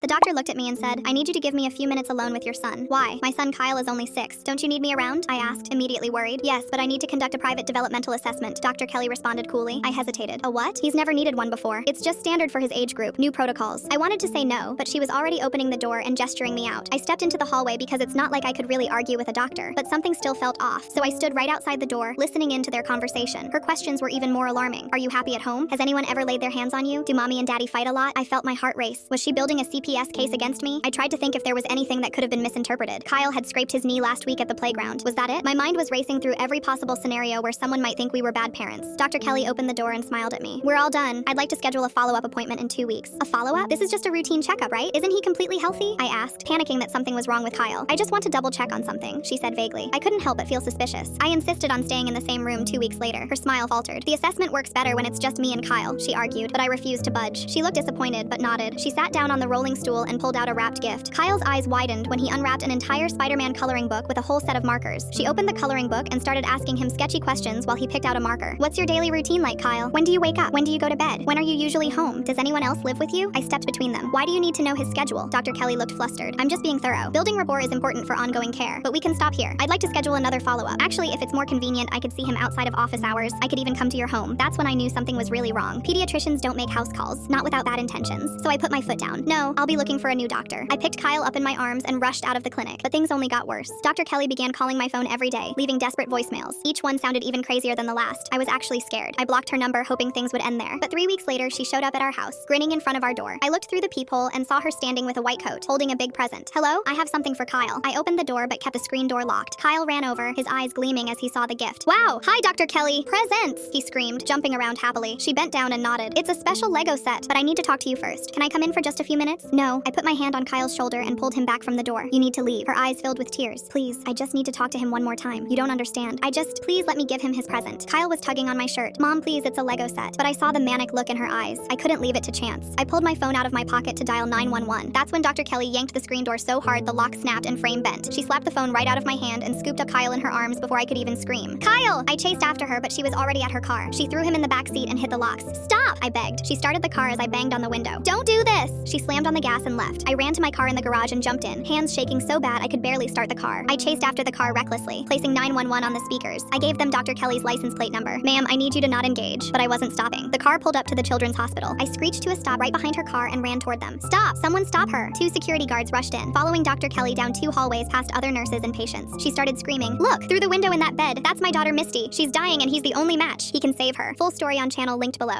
The doctor looked at me and said, "I need you to give me a few minutes alone with your son." "Why? My son Kyle is only 6. Don't you need me around?" I asked, immediately worried. "Yes, but I need to conduct a private developmental assessment," Dr. Kelly responded coolly. I hesitated. "A what?" "He's never needed one before. It's just standard for his age group. New protocols." I wanted to say no, but she was already opening the door and gesturing me out. I stepped into the hallway because it's not like I could really argue with a doctor, but something still felt off, so I stood right outside the door, listening in to their conversation. Her questions were even more alarming. "Are you happy at home? Has anyone ever laid their hands on you? Do mommy and daddy fight a lot?" I felt my heart race. Was she building a CPS case against me? I tried to think if there was anything that could have been misinterpreted. Kyle had scraped his knee last week at the playground. Was that it? My mind was racing through every possible scenario where someone might think we were bad parents. Dr. Kelly opened the door and smiled at me. "We're all done. I'd like to schedule a follow-up appointment in 2 weeks." "A follow-up? This is just a routine checkup, right? Isn't he completely healthy?" I asked, panicking that something was wrong with Kyle. "I just want to double check on something," she said vaguely. I couldn't help but feel suspicious. I insisted on staying in the same room 2 weeks later. Her smile faltered. "The assessment works better when it's just me and Kyle," she argued, but I refused to budge. She looked disappointed, but nodded. She sat down on the rolling stool and pulled out a wrapped gift. Kyle's eyes widened when he unwrapped an entire Spider-Man coloring book with a whole set of markers. She opened the coloring book and started asking him sketchy questions while he picked out a marker. "What's your daily routine like, Kyle? When do you wake up? When do you go to bed? When are you usually home? Does anyone else live with you?" I stepped between them. "Why do you need to know his schedule?" Dr. Kelly looked flustered. "I'm just being thorough. Building rapport is important for ongoing care, but we can stop here. I'd like to schedule another follow-up. Actually, if it's more convenient, I could see him outside of office hours. I could even come to your home." That's when I knew something was really wrong. Pediatricians don't make house calls, not without bad intentions. So I put my foot down. "No, I'll be looking for a new doctor." I picked Kyle up in my arms and rushed out of the clinic, but things only got worse. Dr. Kelly began calling my phone every day, leaving desperate voicemails. Each one sounded even crazier than the last. I was actually scared. I blocked her number, hoping things would end there. But 3 weeks later, she showed up at our house, grinning in front of our door. I looked through the peephole and saw her standing with a white coat, holding a big present. "Hello? I have something for Kyle." I opened the door but kept the screen door locked. Kyle ran over, his eyes gleaming as he saw the gift. "Wow! Hi, Dr. Kelly! Presents!" he screamed, jumping around happily. She bent down and nodded. "It's a special Lego set, but I need to talk to you first. Can I come in for just a few minutes?" "No." I put my hand on Kyle's shoulder and pulled him back from the door. "You need to leave." Her eyes filled with tears. "Please, I just need to talk to him one more time. You don't understand. Please let me give him his present." Kyle was tugging on my shirt. "Mom, please, it's a Lego set." But I saw the manic look in her eyes. I couldn't leave it to chance. I pulled my phone out of my pocket to dial 911. That's when Dr. Kelly yanked the screen door so hard the lock snapped and frame bent. She slapped the phone right out of my hand and scooped up Kyle in her arms before I could even scream. "Kyle!" I chased after her, but she was already at her car. She threw him in the back seat and hit the locks. "Stop!" I begged. She started the car as I banged on the window. "Don't do this!" She slammed on the gas and left. I ran to my car in the garage and jumped in, hands shaking so bad I could barely start the car. I chased after the car recklessly, placing 911 on the speakers. I gave them Dr. Kelly's license plate number. "Ma'am, I need you to not engage." But I wasn't stopping. The car pulled up to the children's hospital. I screeched to a stop right behind her car and ran toward them. "Stop! Someone stop her!" 2 security guards rushed in, following Dr. Kelly down 2 hallways past other nurses and patients. She started screaming, "Look! Through the window in that bed! That's my daughter Misty! She's dying and he's the only match! He can save her." Full story on channel linked below.